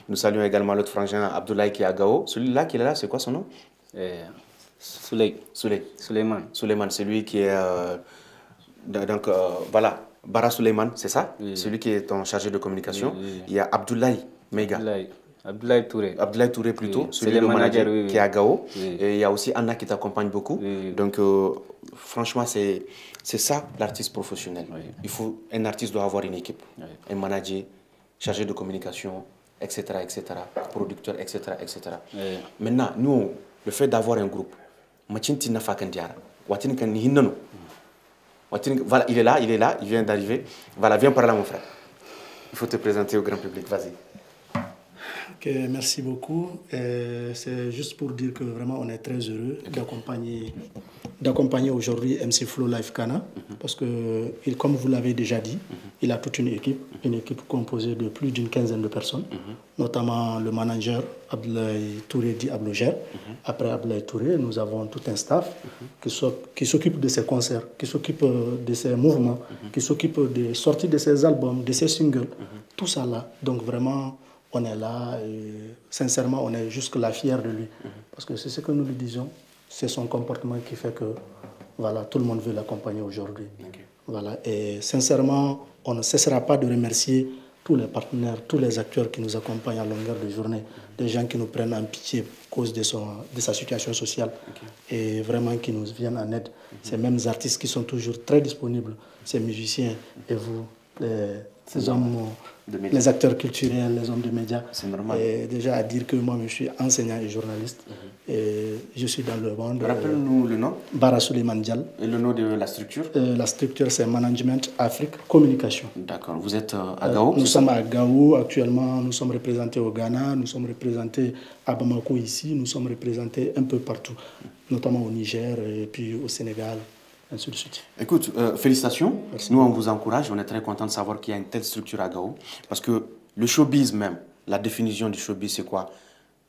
Nous saluons également l'autre frangin, Abdoulaye, qui est à Gao. Celui-là qui est là, c'est quoi son nom? Suleiman, c'est lui qui est... donc voilà, Bara Suleiman, c'est ça? Celui qui est ton chargé de communication. Il y a Abdoulaye Mega. Abdoulaye Touré plutôt, celui le manager qui est à Gao. Et il y a aussi Anna qui t'accompagne beaucoup. Donc franchement, c'est ça l'artiste professionnel. Un artiste doit avoir une équipe, un manager, chargé de communication, etc., producteur, etc. Maintenant, nous, le fait d'avoir un groupe, voilà, il est là, il vient d'arriver. Voilà, viens par là mon frère. Il faut te présenter au grand public, vas-y. Ok, merci beaucoup. C'est juste pour dire que vraiment on est très heureux d'accompagner aujourd'hui MC Flow Live Ghana parce que, comme vous l'avez déjà dit, il a toute une équipe composée de plus d'une quinzaine de personnes, notamment le manager Abdoulaye Touré dit Abloger. Après Abdoulaye Touré, nous avons tout un staff qui s'occupe de ses concerts, qui s'occupe de ses mouvements, qui s'occupe des sorties de ses albums, de ses singles, tout ça là. Donc vraiment, on est là et sincèrement, on est jusque-là fiers de lui. Parce que c'est ce que nous lui disons, c'est son comportement qui fait que voilà, tout le monde veut l'accompagner aujourd'hui. Voilà, et sincèrement, on ne cessera pas de remercier tous les partenaires, tous les acteurs qui nous accompagnent à longueur de journée, des gens qui nous prennent en pitié à cause de sa situation sociale et vraiment qui nous viennent en aide. Ces mêmes artistes qui sont toujours très disponibles, ces musiciens et vous, ces hommes, les acteurs culturels, les hommes de médias. C'est normal. Et déjà à dire que moi je suis enseignant et journaliste et je suis dans le monde. Rappelle-nous le nom. Bara Suleiman Dial. Et le nom de la structure? La structure c'est Management Afrique Communication. D'accord. Vous êtes à Gao? Nous sommes à Gao actuellement, nous sommes représentés au Ghana, nous sommes représentés à Bamako ici, nous sommes représentés un peu partout, notamment au Niger et puis au Sénégal. Ainsi de suite. Écoute, félicitations. Merci. Nous, on vous encourage. On est très content de savoir qu'il y a une telle structure à Gao. Parce que le showbiz même, la définition du showbiz, c'est quoi?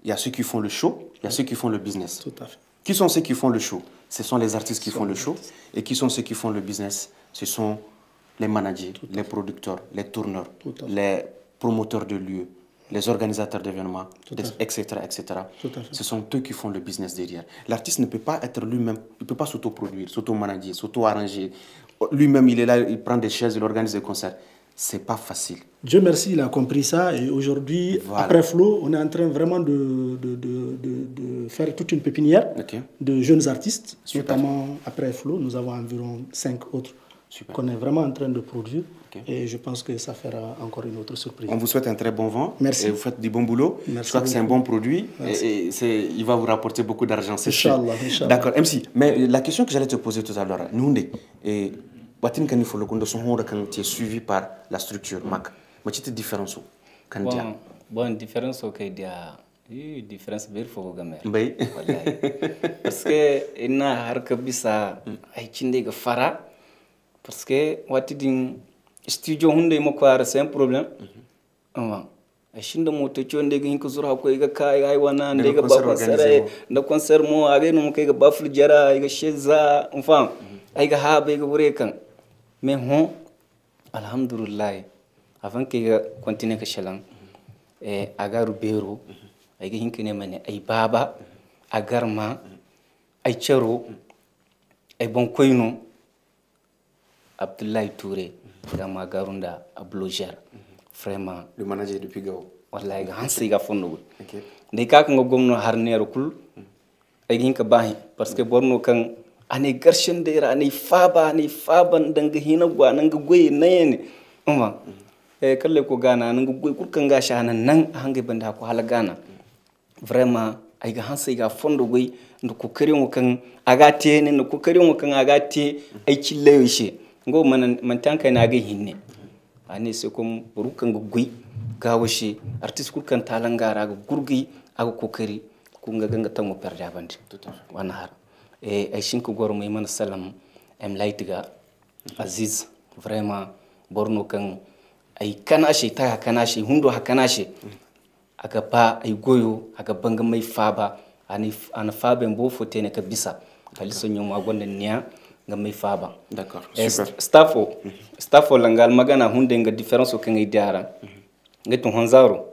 Il y a ceux qui font le show, il y a ceux qui font le business. Tout à fait. Qui sont ceux qui font le show? Ce sont les artistes qui font le show. Et qui sont ceux qui font le business? Ce sont les managers, les producteurs, les tourneurs, les promoteurs de lieux, les organisateurs d'événements, etc. Ce sont eux qui font le business derrière. L'artiste ne peut pas être lui-même, il ne peut pas s'auto-produire, s'auto-manager, s'auto-arranger. Lui-même, il est là, il prend des chaises, il organise des concerts. C'est pas facile. Dieu merci, il a compris ça. Et aujourd'hui, après Flow, on est en train vraiment de faire toute une pépinière de jeunes artistes. Notamment après Flow, nous avons environ 5 autres qu'on est vraiment en train de produire. Et je pense que ça fera encore une autre surprise. On vous souhaite un très bon vent. Merci. Et vous faites du bon boulot. Merci je crois que c'est un bon produit. Et il va vous rapporter beaucoup d'argent. Inch'Allah. D'accord, MC. Mais la question que j'allais te poser tout à l'heure, nous, et tu es suivi par la structure MAC. Mais tu as une différence. Bon, différence, ok, différence belle faut gamer. Oui. Parce que il a harka bisa ay cinde ga fara parce que wati din studio hunde mo kwara c'est un problème. Ay shinda moto chonde ga hinka zura ko ga kai ay wana nde ga ba concert da concert mo age no kai ga baful jara ay ga sheza enfin ay ga habe ga bure kan mais hon alhamdulillah avant que ga continuer ka shalan agaru bero ay ga hinkine mane ay baba agarma ay charo ay bon koyno Abdoulaye Touré gama garunda abloger vraiment le manager depuis Gao wallahi ga hansi ga fonno okay ndey kaka ngo gomno har nero kul ay hinka bahi parce que borno kan ane garshen deera ane faba ndanga hina gwa nanga goye nayene kalle ko gana nanga goye kul kan ga shana nan hange banda ko hala gana vraiment ay ga hansi ga fondo goy ndo ko kari mo kan agate ne no ko kari mo kan agate ay cilleyo she ngo man tanka na ga hinne ani se kom burukan goy gawashi artiste kul kan talangara ga gurgi aga ko kari ko nga ganga tango perda bandi wana har ay shinko goro may man salam em laitiga aziz vraiment borno kan ay kanashi ta kanashi hundo ha kanashi aga ba ay goyo aga banga may faba ani ana faba mbo fotene ka bisa kaliso nyom agonde nya nga may faba d'accord super staffo langal magana hunde nga différence o kan ay diara ngato honzaro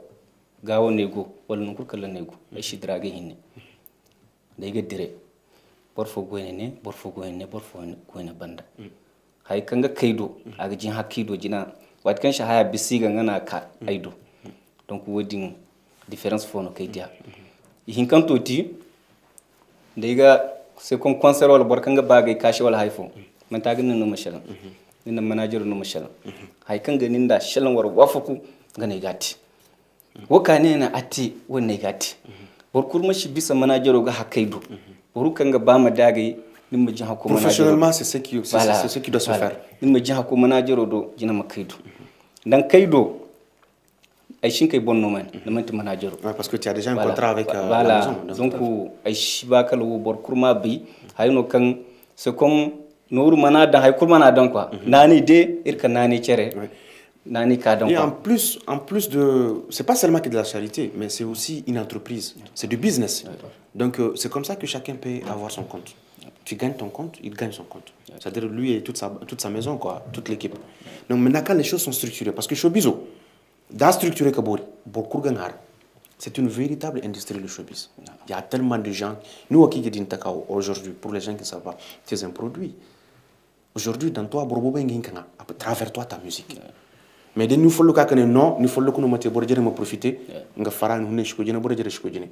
gawo nego wala non kurkala nego ay shidrage hinne day ga dire borfo goyene borfo goyene banda hay kanga kaydo aga jin hakido jina wat kan shahaya bisiga ngana ka aido donc wodin différence fono kaydia hin kan toti ndega c'est comme concert wala bor kanga bagay kashi wala hayfo man tagin no mashalan ninna manager no mashalan hay kanga ninda shalan war wafuku ngane gati wokane na atti wonne gati bor kurmashi bisa manager ga hakaido borukanga bama dagay nimma jin hakko manager professionnellement c'est ce qui doit se faire nimma jin hakko manager do jina makaido dan kaido ay shinkay bonno man namanti manager parce que tu as déjà un contrat avec la maison donc ay shibakal wo bor kurma bi hayno kan c'est comme noru manada hay kurmana dan quoi nani de irka nani cere nani ka dan quoi. Et en plus de c'est pas seulement que de la charité mais c'est aussi une entreprise, c'est du business. Donc c'est comme ça que chacun peut avoir son compte. Tu gagnes ton compte, il gagne son compte. C'est-à-dire lui et toute sa maison quoi, toute l'équipe. Donc maintenant quand les choses sont structurées parce que showbiz dans structuré kabori beaucoup gangar. C'est une véritable industrie le showbiz. Il y a tellement de gens nous qui dit takao aujourd'hui pour les gens qui savent pas, c'est un produit. Aujourd'hui dans toi borbo benginkanga à travers toi ta musique. Mais de nous faut le cas que non, nous faut le coup nous motiver pour dire me profiter. Nga fara nous ne shkojine pour dire shkojine.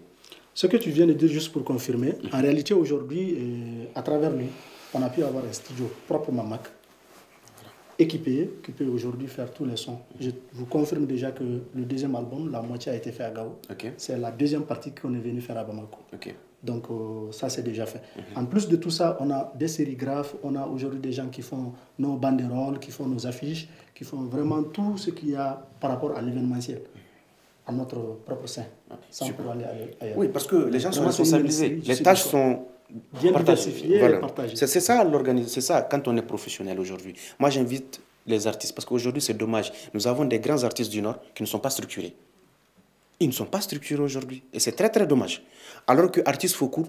Ce que tu viens de dire, juste pour confirmer, en réalité aujourd'hui, à travers lui, on a pu avoir un studio proprement Mac, équipé, qui peut aujourd'hui faire tous les sons. Je vous confirme déjà que le deuxième album, la moitié a été fait à Gao. C'est la deuxième partie qu'on est venu faire à Bamako. Donc ça c'est déjà fait. En plus de tout ça, on a des sérigraphes, on a aujourd'hui des gens qui font nos banderoles, qui font nos affiches, qui font vraiment tout ce qu'il y a par rapport à l'événementiel, à notre propre sein, sans pouvoir aller ailleurs. Oui, parce que les gens sont responsabilisés, les tâches sont bien diversifiées et partagées. C'est ça l'organisation, c'est ça quand on est professionnel aujourd'hui. Moi j'invite les artistes, parce qu'aujourd'hui c'est dommage, nous avons des grands artistes du Nord qui ne sont pas structurés. Ils ne sont pas structurés aujourd'hui. Et c'est très très dommage. Alors que artistes Foucault,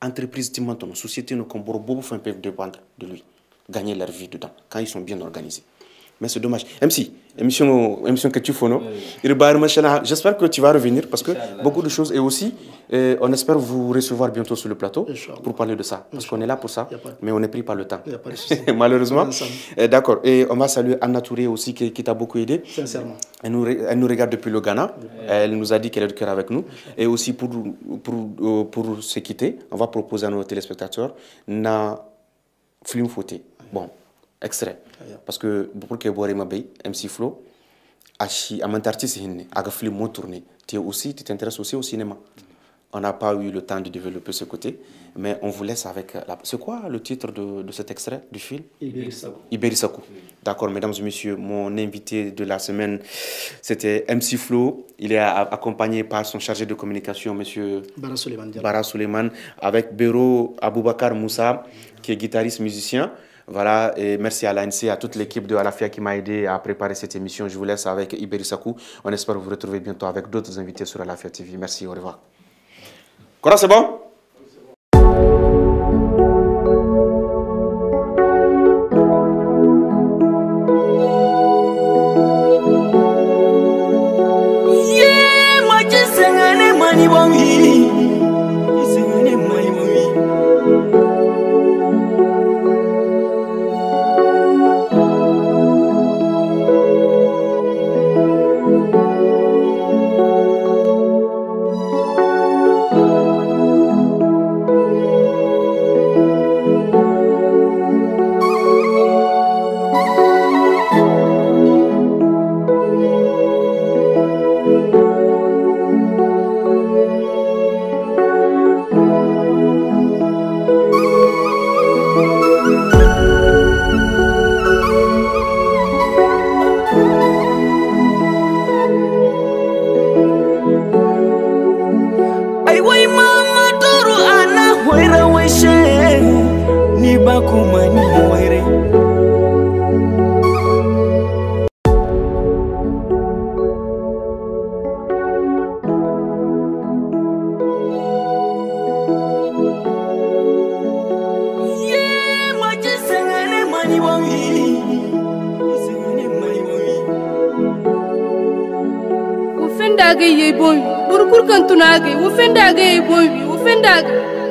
entreprises Timanton, sociétés no Komboro, beaucoup peuvent dépendre de lui, gagner leur vie dedans, quand ils sont bien organisés. Mais c'est dommage. MC, émission que tu fais, non? J'espère que tu vas revenir parce que beaucoup de choses. Et aussi, on espère vous recevoir bientôt sur le plateau pour parler de ça. Parce qu'on est là pour ça, mais on est pris par le temps. Malheureusement. D'accord. Et on va saluer Anna Touré aussi qui t'a beaucoup aidé. Sincèrement. Elle nous regarde depuis le Ghana. Elle nous a dit qu'elle est de cœur avec nous. Et aussi pour se quitter, on va proposer à nos téléspectateurs na film fauté. Bon. extrait. Parce que pour que Boré Mabey, MC Flo, à m'intertis, à gafler mon tourné. Tu t'intéresses aussi au cinéma. On n'a pas eu le temps de développer ce côté, mais on vous laisse avec la... C'est quoi le titre de cet extrait du film? Iberi Sakou. D'accord, mesdames et messieurs, mon invité de la semaine, c'était MC Flo. Il est accompagné par son chargé de communication, monsieur Bara Suleiman, avec Bero Aboubakar Moussa, qui est guitariste musicien. Voilà, et merci à l'ANC, à toute l'équipe de Alafia qui m'a aidé à préparer cette émission. Je vous laisse avec Iberi Sakou. On espère vous retrouver bientôt avec d'autres invités sur Alafia TV. Merci, au revoir. Quoi, c'est bon?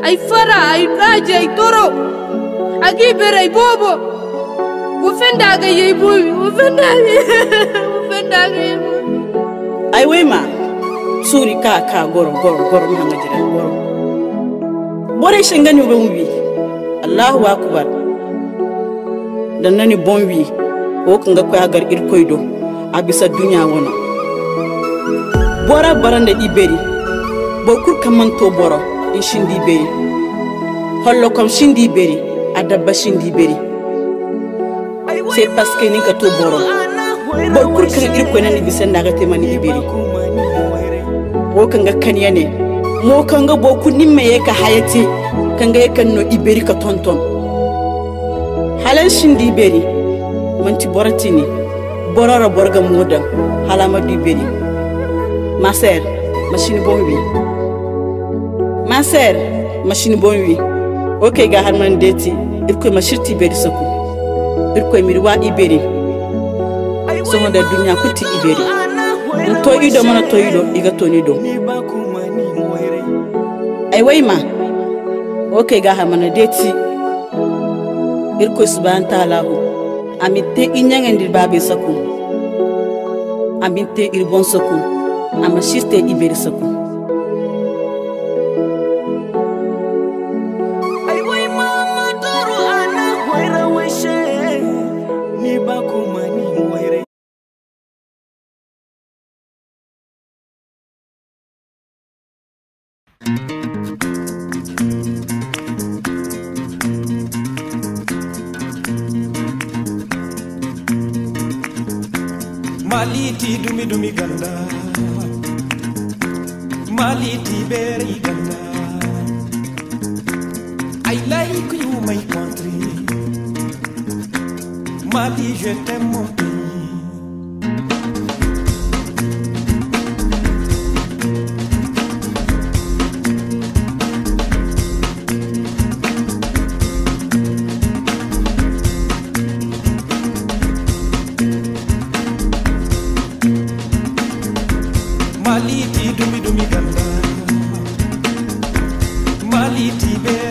ay fara ay raja ay toro agi beray bobo ufenda ga yey boy ufenda ay wema suri ka goro mahanga jira goro bore shengani be mbi Allahu akbar dan nani bon wi o ko ngakko agar ir koydo abisa dunya wono bora barande iberi bokur kamanto boro shindi beri hollo kom shindi beri adabba shindi beri c'est parce que ni ka to boro bor kur kan ir ko nani bisanda ga temani beri o kan ga kaniyane mo kan ga boku nimme ye ka hayati kan ga kan no iberi ka tonton halan shindi beri manti boratini borara borga modan halama di beri ma sœur machine bombi ma sœur machine bonwi ok ga harman deti irko mashirti beri sako irko mirwa iberi so honda dunya kuti iberi to ido mana to ido iga to nido ay wayma ok ga harman deti irko subhanahu ta'ala amite inyangendir babe sako amite irbon sako amashirte iberi sako Maliti dumi ganda, Maliti beri ganda. I like you my country, Mali je t'aime mon pays. Maliti dumi ganda, Maliti beri.